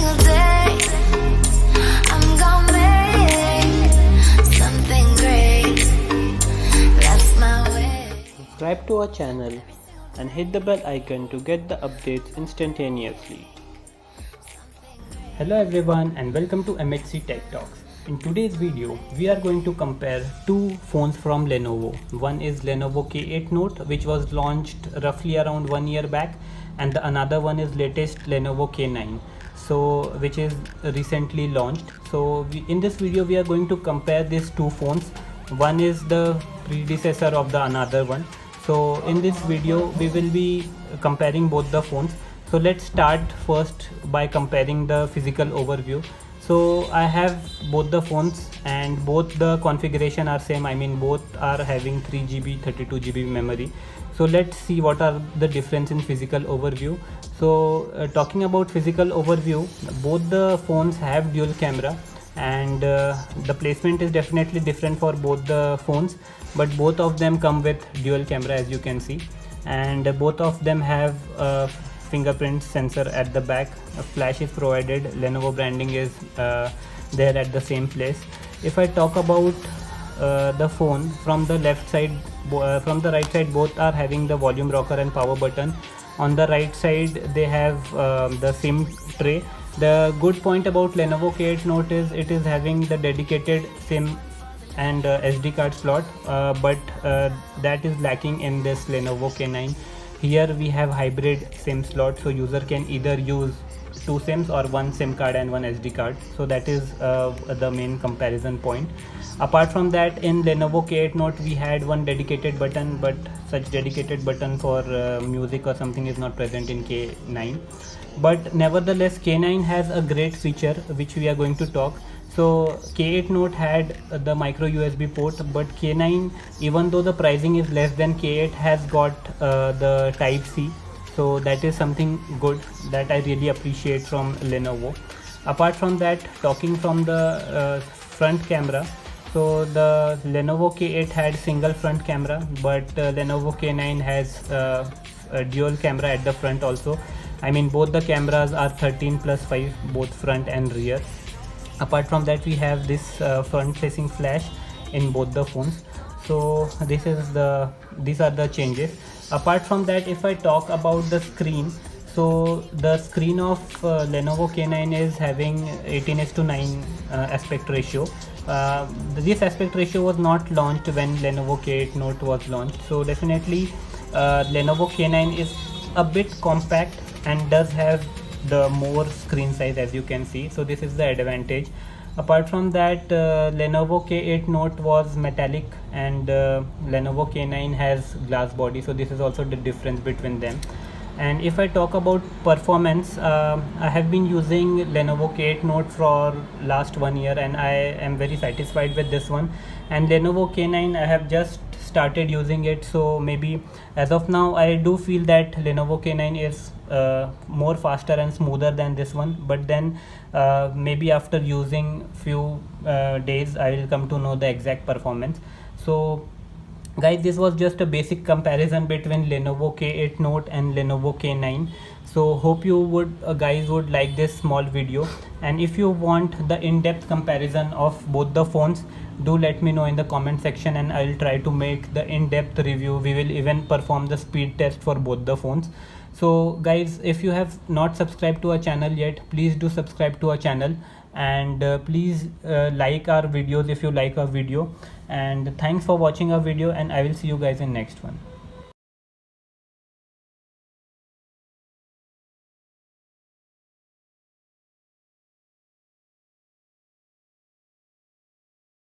single day I'm gonna make something great. That's my way. Subscribe to our channel and hit the bell icon to get the updates instantaneously. Hello everyone and welcome to MHC Tech Talks. In today's video, we are going to compare two phones from Lenovo. One is Lenovo K8 Note, which was launched roughly around 1 year back, and the another one is latest Lenovo K9, which is recently launched. In this video, we are going to compare these two phones. One is the predecessor of the another one. So in this video, we will be comparing both the phones. So let's start first by comparing the physical overview. So I have both the phones and both the configuration are same. I mean, both are having 3GB 32GB memory. So let's see what are the difference in physical overview. So talking about physical overview, both the phones have dual camera, and the placement is definitely different for both the phones, but both of them come with dual camera, as you can see, and both of them have fingerprint sensor at the back. A flash is provided. Lenovo branding is there at the same place. If I talk about the phone from the left side, from the right side, both are having the volume rocker and power button. On the right side they have the SIM tray. The good point about Lenovo K8 Note is it is having the dedicated SIM and SD card slot, but that is lacking in this Lenovo K9. Here we have hybrid SIM slot, so user can either use two SIMs or one SIM card and one SD card. So that is the main comparison point. Apart from that, in Lenovo K8 Note we had one dedicated button, but such dedicated button for music or something is not present in K9. But nevertheless, K9 has a great feature which we are going to talk. So K8 Note had the micro USB port, but K9, even though the pricing is less than K8, has got the type C. So that is something good that I really appreciate from Lenovo. Apart from that, talking from the front camera, so the Lenovo K8 had single front camera, but Lenovo K9 has a dual camera at the front also. I mean, both the cameras are 13+5, both front and rear. Apart from that, we have this front facing flash in both the phones. So these are the changes. Apart from that, if I talk about the screen, so the screen of Lenovo K9 is having 18:9 aspect ratio. This aspect ratio was not launched when Lenovo K8 Note was launched. So definitely Lenovo K9 is a bit compact and does have the more screen size, as you can see. So this is the advantage. Apart from that, Lenovo K8 Note was metallic and Lenovo K9 has glass body. So this is also the difference between them. And if I talk about performance, I have been using Lenovo K8 Note for last 1 year and I am very satisfied with this one. And Lenovo K9, I have just started using it, so maybe as of now I do feel that Lenovo K9 is more faster and smoother than this one, but then maybe after using few days I will come to know the exact performance. So guys, this was just a basic comparison between Lenovo K8 Note and Lenovo K9. So hope you guys would like this small video, and if you want the in-depth comparison of both the phones, do let me know in the comment section and I will try to make the in-depth review. We will even perform the speed test for both the phones. So guys, if you have not subscribed to our channel yet, please do subscribe to our channel, and please like our videos if you like our video. And thanks for watching our video, and I will see you guys in next one.